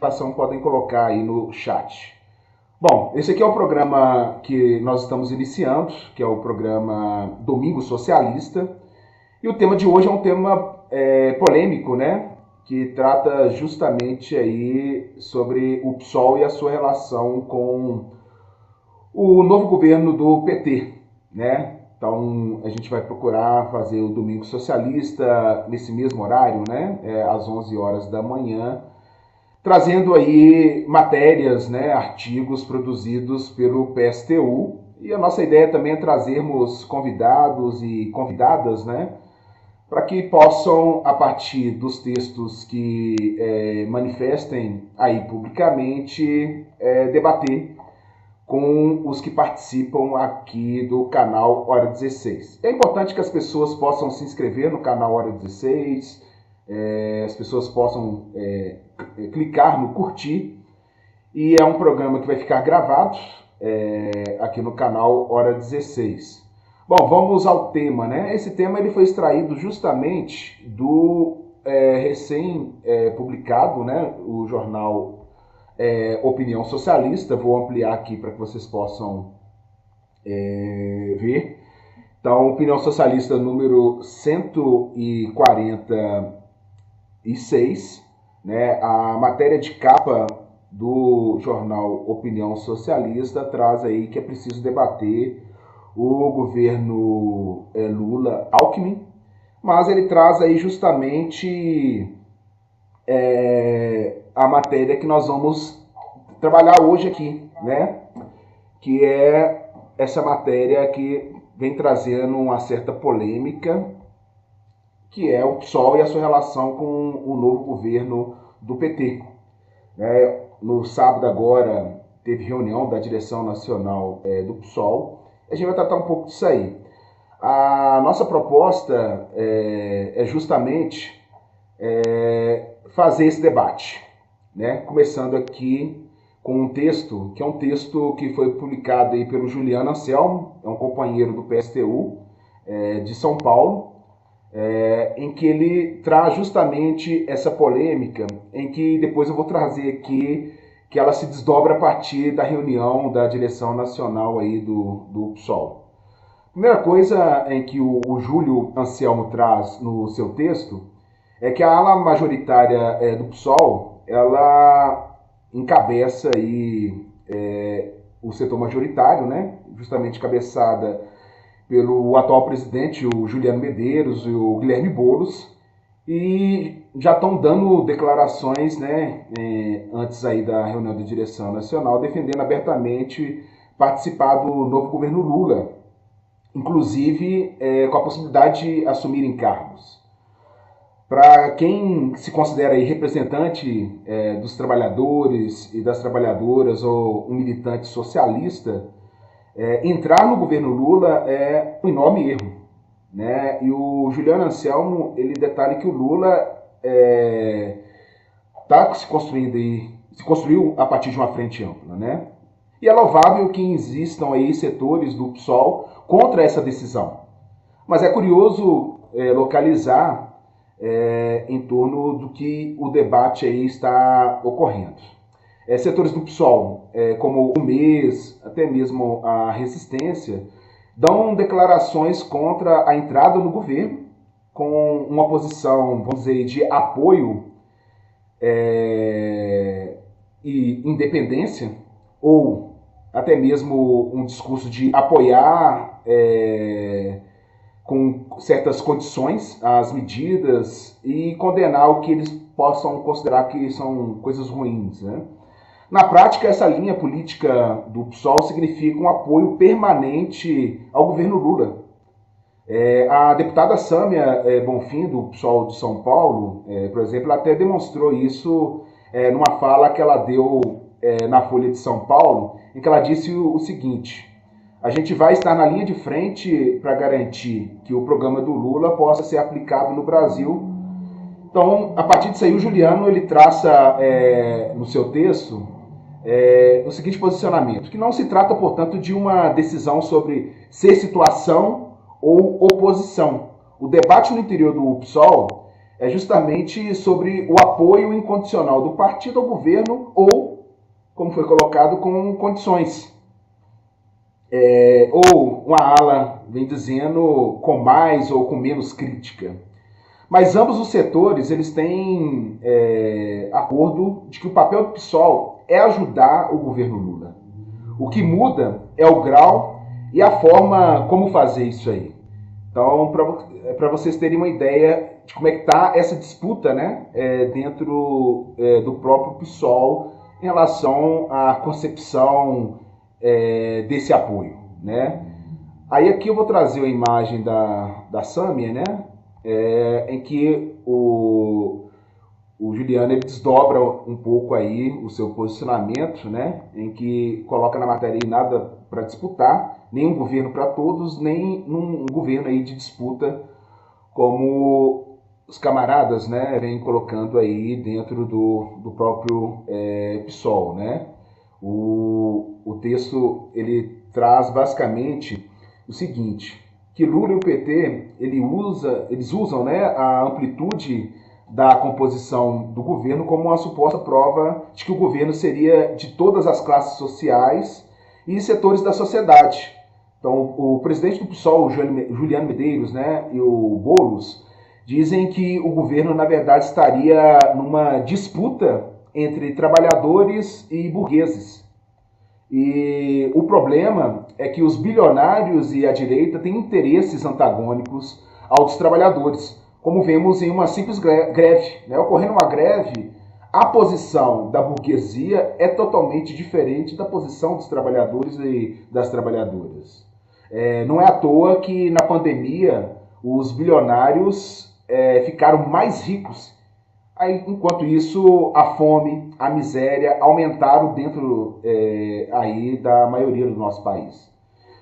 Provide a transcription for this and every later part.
participação podem colocar aí no chat. Bom, esse aqui é o programa que nós estamos iniciando, que é o programa Domingo Socialista. E o tema de hoje é um tema polêmico, né? Que trata justamente aí sobre o PSOL e a sua relação com o novo governo do PT, né? Então, a gente vai procurar fazer o Domingo Socialista nesse mesmo horário, né? Às 11 horas da manhã, trazendo aí matérias, né? Artigos produzidos pelo PSTU. E a nossa ideia também é trazermos convidados e convidadas, né? Para que possam, a partir dos textos que manifestem aí publicamente, debater com os que participam aqui do canal Hora 16. É importante que as pessoas possam se inscrever no canal Hora 16, as pessoas possam clicar no curtir, e é um programa que vai ficar gravado aqui no canal Hora 16. Bom, vamos ao tema, né? Esse tema ele foi extraído justamente do recém-publicado, né? O jornal Opinião Socialista. Vou ampliar aqui para que vocês possam ver. Então, Opinião Socialista número 146, né? A matéria de capa do jornal Opinião Socialista traz aí que é preciso debater o governo Lula-Alckmin, mas ele traz aí justamente a matéria que nós vamos trabalhar hoje aqui, né? Que é essa matéria que vem trazendo uma certa polêmica, que é o PSOL e a sua relação com o novo governo do PT. No sábado agora teve reunião da direção nacional do PSOL. A gente vai tratar um pouco disso aí. A nossa proposta é justamente fazer esse debate, né? Começando aqui com um texto, que é um texto que foi publicado aí pelo Juliano Anselmo, é um companheiro do PSTU de São Paulo, em que ele traz justamente essa polêmica, em que depois eu vou trazer aqui, que ela se desdobra a partir da reunião da direção nacional aí do PSOL. Primeira coisa em que o Júlio Anselmo traz no seu texto é que a ala majoritária do PSOL, ela encabeça aí o setor majoritário, né? Justamente cabeçada pelo atual presidente, o Juliano Medeiros e o Guilherme Boulos, e já estão dando declarações, né, antes aí da reunião da direção nacional, defendendo abertamente participar do novo governo Lula, inclusive com a possibilidade de assumirem cargos. Para quem se considera aí representante dos trabalhadores e das trabalhadoras ou um militante socialista, entrar no governo Lula é um enorme erro, né? E o Juliano Anselmo ele detalha que o Lula está se construindo aí, se construiu a partir de uma frente ampla, né? E é louvável que existam aí setores do PSOL contra essa decisão. Mas é curioso localizar em torno do que o debate aí está ocorrendo. Setores do PSOL, como o MES, até mesmo a Resistência, dão declarações contra a entrada no governo, com uma posição, vamos dizer, de apoio e independência, ou até mesmo um discurso de apoiar com certas condições as medidas e condenar o que eles possam considerar que são coisas ruins, né? Na prática, essa linha política do PSOL significa um apoio permanente ao governo Lula. A deputada Sâmia Bonfim, do PSOL de São Paulo, por exemplo, até demonstrou isso numa fala que ela deu na Folha de São Paulo, em que ela disse o seguinte: a gente vai estar na linha de frente para garantir que o programa do Lula possa ser aplicado no Brasil. Então, a partir disso aí, o Juliano ele traça no seu texto o seguinte posicionamento, que não se trata, portanto, de uma decisão sobre ser situação ou oposição. O debate no interior do PSOL é justamente sobre o apoio incondicional do partido ao governo ou, como foi colocado, com condições. Ou uma ala vem dizendo com mais ou com menos crítica. Mas ambos os setores eles têm acordo de que o papel do PSOL é ajudar o governo Lula. O que muda é o grau e a forma como fazer isso aí. Então, para vocês terem uma ideia de como é que está essa disputa, né, dentro do próprio PSOL em relação à concepção desse apoio, né? Aí aqui eu vou trazer a imagem da Sâmia, né, em que o Juliano ele desdobra um pouco aí o seu posicionamento, né, em que coloca na matéria aí nada para disputar, nem um governo para todos, nem um governo aí de disputa, como os camaradas, né, vêm colocando aí dentro do próprio PSOL, né. O texto ele traz basicamente o seguinte, que Lula e o PT eles usam, né, a amplitude da composição do governo como uma suposta prova de que o governo seria de todas as classes sociais e setores da sociedade. Então, o presidente do PSOL, Juliano Medeiros, né, e o Boulos, dizem que o governo, na verdade, estaria numa disputa entre trabalhadores e burgueses. E o problema é que os bilionários e a direita têm interesses antagônicos aos dos trabalhadores, como vemos em uma simples greve. Né? Ocorrendo uma greve, a posição da burguesia é totalmente diferente da posição dos trabalhadores e das trabalhadoras. Não é à toa que na pandemia os bilionários ficaram mais ricos. Aí, enquanto isso, a fome, a miséria aumentaram dentro aí da maioria do nosso país.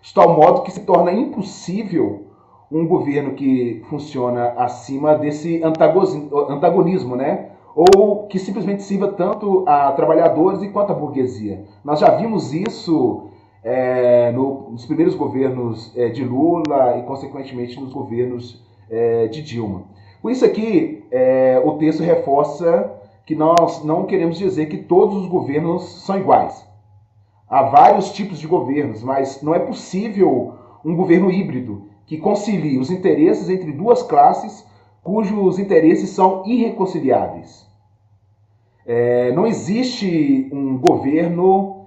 De tal modo que se torna impossível um governo que funciona acima desse antagonismo, né? Ou que simplesmente sirva tanto a trabalhadores quanto a burguesia. Nós já vimos isso nos primeiros governos de Lula e, consequentemente, nos governos de Dilma. Com isso aqui, o texto reforça que nós não queremos dizer que todos os governos são iguais. Há vários tipos de governos, mas não é possível um governo híbrido que concilie os interesses entre duas classes cujos interesses são irreconciliáveis. Não existe um governo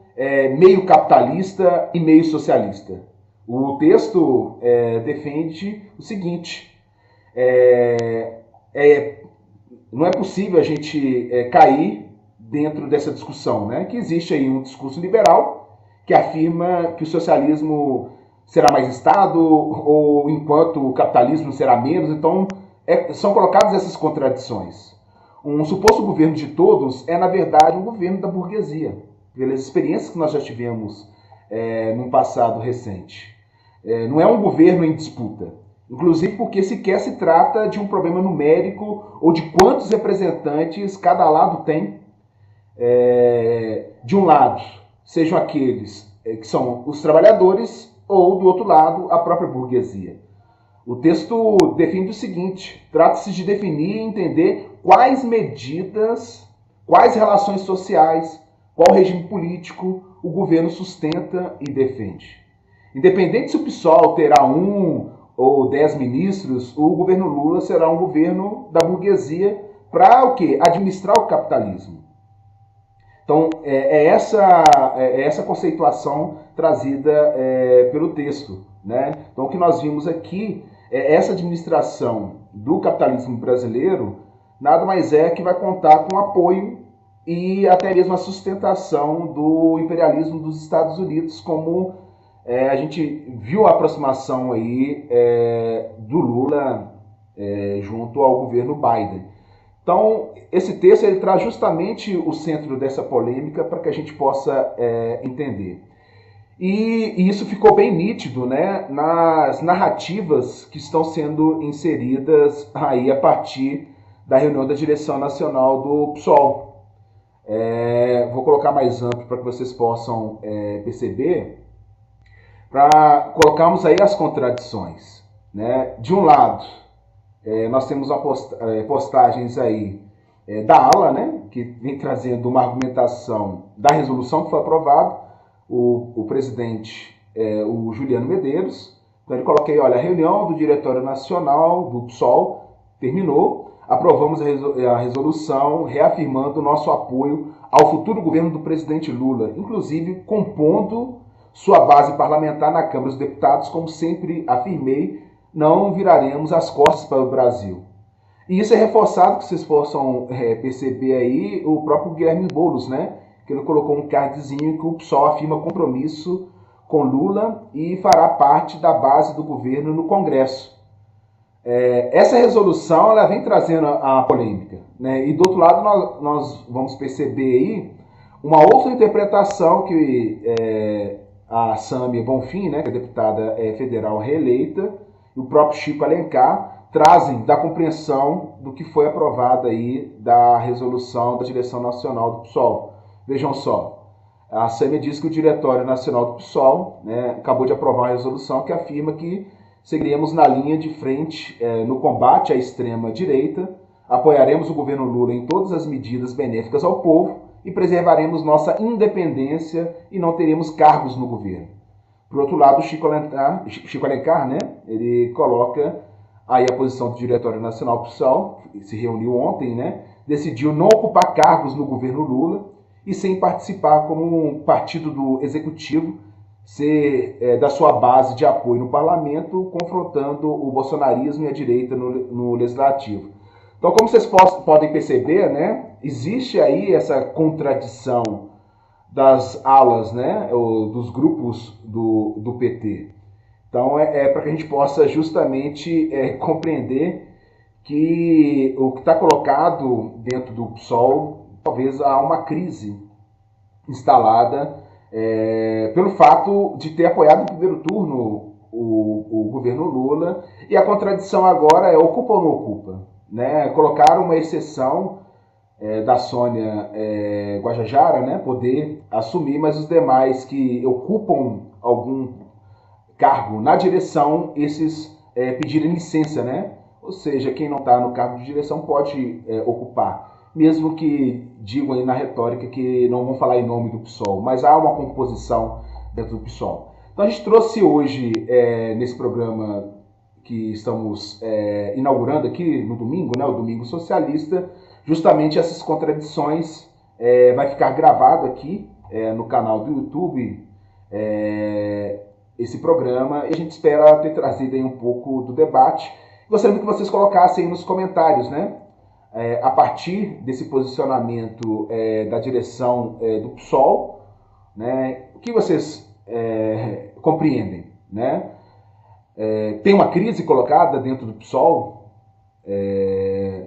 meio capitalista e meio socialista. O texto defende o seguinte: não é possível a gente cair dentro dessa discussão, né? Que existe aí um discurso liberal que afirma que o socialismo será mais Estado ou enquanto o capitalismo será menos. Então, são colocadas essas contradições. Um suposto governo de todos é, na verdade, um governo da burguesia, pelas experiências que nós já tivemos num passado recente. Não é um governo em disputa, inclusive porque sequer se trata de um problema numérico ou de quantos representantes cada lado tem. De um lado, sejam aqueles que são os trabalhadores ou, do outro lado, a própria burguesia. O texto define o seguinte: trata-se de definir e entender quais medidas, quais relações sociais, qual regime político o governo sustenta e defende. Independente se o PSOL terá 1 ou 10 ministros, o governo Lula será um governo da burguesia para o quê? Administrar o capitalismo. Então, é essa conceituação trazida pelo texto, né? Então, o que nós vimos aqui é essa administração do capitalismo brasileiro nada mais é que vai contar com apoio e até mesmo a sustentação do imperialismo dos Estados Unidos, como a gente viu a aproximação aí do Lula junto ao governo Biden. Então, esse texto ele traz justamente o centro dessa polêmica para que a gente possa entender. E isso ficou bem nítido, né, nas narrativas que estão sendo inseridas aí a partir da reunião da direção nacional do PSOL. Vou colocar mais amplo para que vocês possam perceber, para colocarmos aí as contradições, né? De um lado, Nós temos postagens aí da ala, né, que vem trazendo uma argumentação da resolução que foi aprovada, o presidente, o Juliano Medeiros. Então ele coloca aí, olha, a reunião do Diretório Nacional do PSOL terminou, aprovamos a resolução reafirmando o nosso apoio ao futuro governo do presidente Lula, inclusive compondo sua base parlamentar na Câmara dos Deputados, como sempre afirmei, não viraremos as costas para o Brasil. E isso é reforçado, que vocês possam perceber aí, o próprio Guilherme Boulos, né? Que ele colocou um cardzinho que o PSOL afirma compromisso com Lula e fará parte da base do governo no Congresso. Essa resolução ela vem trazendo a polêmica, né? E do outro lado nós vamos perceber aí uma outra interpretação que a Sâmia Bonfim, né, que é deputada federal reeleita, e o próprio Chico Alencar trazem da compreensão do que foi aprovado aí da resolução da direção nacional do PSOL. Vejam só, a Sâmia diz que o Diretório Nacional do PSOL, né, acabou de aprovar uma resolução que afirma que seguiremos na linha de frente no combate à extrema-direita, apoiaremos o governo Lula em todas as medidas benéficas ao povo e preservaremos nossa independência e não teremos cargos no governo. Por outro lado, Chico Alencar, né, ele coloca aí a posição do Diretório Nacional do PSOL, que se reuniu ontem, né, decidiu não ocupar cargos no governo Lula e sem participar como um partido do executivo, ser da sua base de apoio no parlamento, confrontando o bolsonarismo e a direita no legislativo. Então, como vocês podem perceber, né, existe aí essa contradição das alas, né, dos grupos do PT. Então, para que a gente possa justamente compreender que o que está colocado dentro do PSOL, talvez há uma crise instalada pelo fato de ter apoiado no primeiro turno o governo Lula, e a contradição agora é ocupa ou não ocupa, né? Colocaram uma exceção da Sônia Guajajara, né, poder assumir, mas os demais que ocupam algum cargo na direção, esses pedirem licença, né? Ou seja, quem não está no cargo de direção pode ocupar, mesmo que digam aí na retórica que não vão falar em nome do PSOL, mas há uma composição dentro do PSOL. Então a gente trouxe hoje, nesse programa que estamos inaugurando aqui no domingo, né, o Domingo Socialista, justamente essas contradições. Vai ficar gravado aqui no canal do YouTube esse programa, e a gente espera ter trazido aí um pouco do debate. Gostaria que vocês colocassem nos comentários, né, a partir desse posicionamento da direção do PSOL, né, o que vocês compreendem, né? Tem uma crise colocada dentro do PSOL?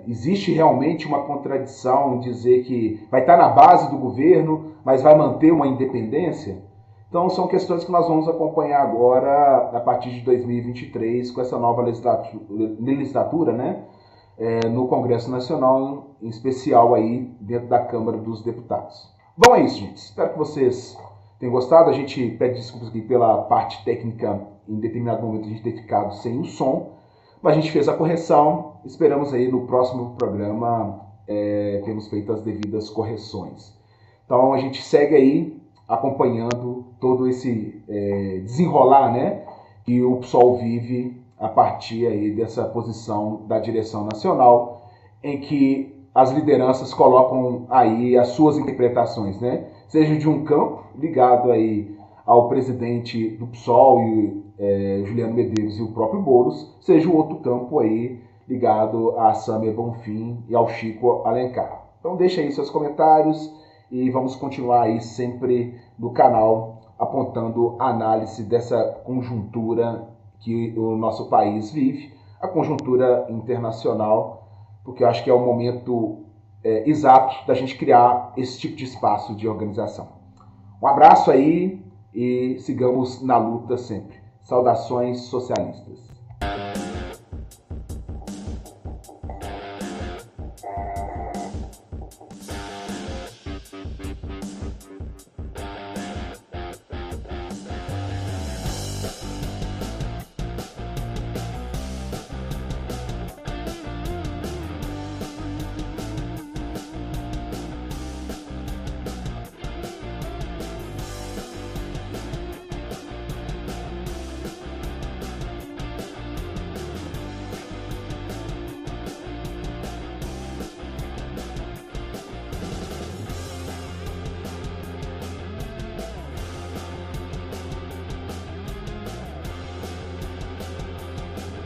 Existe realmente uma contradição em dizer que vai estar na base do governo, mas vai manter uma independência? Então são questões que nós vamos acompanhar agora a partir de 2023 com essa nova legislatura, né, no Congresso Nacional, em especial aí dentro da Câmara dos Deputados. Bom, é isso, gente. Espero que vocês tenham gostado. A gente pede desculpas aqui pela parte técnica, em determinado momento a gente ter ficado sem o som, mas a gente fez a correção. Esperamos aí no próximo programa termos feito as devidas correções. Então a gente segue aí acompanhando todo esse desenrolar, né, que o PSOL vive a partir aí dessa posição da direção nacional, em que as lideranças colocam aí as suas interpretações, né, seja de um campo ligado aí ao presidente do PSOL, Juliano Medeiros, e o próprio Boulos, seja o outro campo aí ligado a Sâmia Bonfim e ao Chico Alencar. Então deixa aí seus comentários e vamos continuar aí sempre no canal apontando a análise dessa conjuntura que o nosso país vive, a conjuntura internacional, porque eu acho que é o momento exato da gente criar esse tipo de espaço de organização. Um abraço aí e sigamos na luta sempre. Saudações socialistas.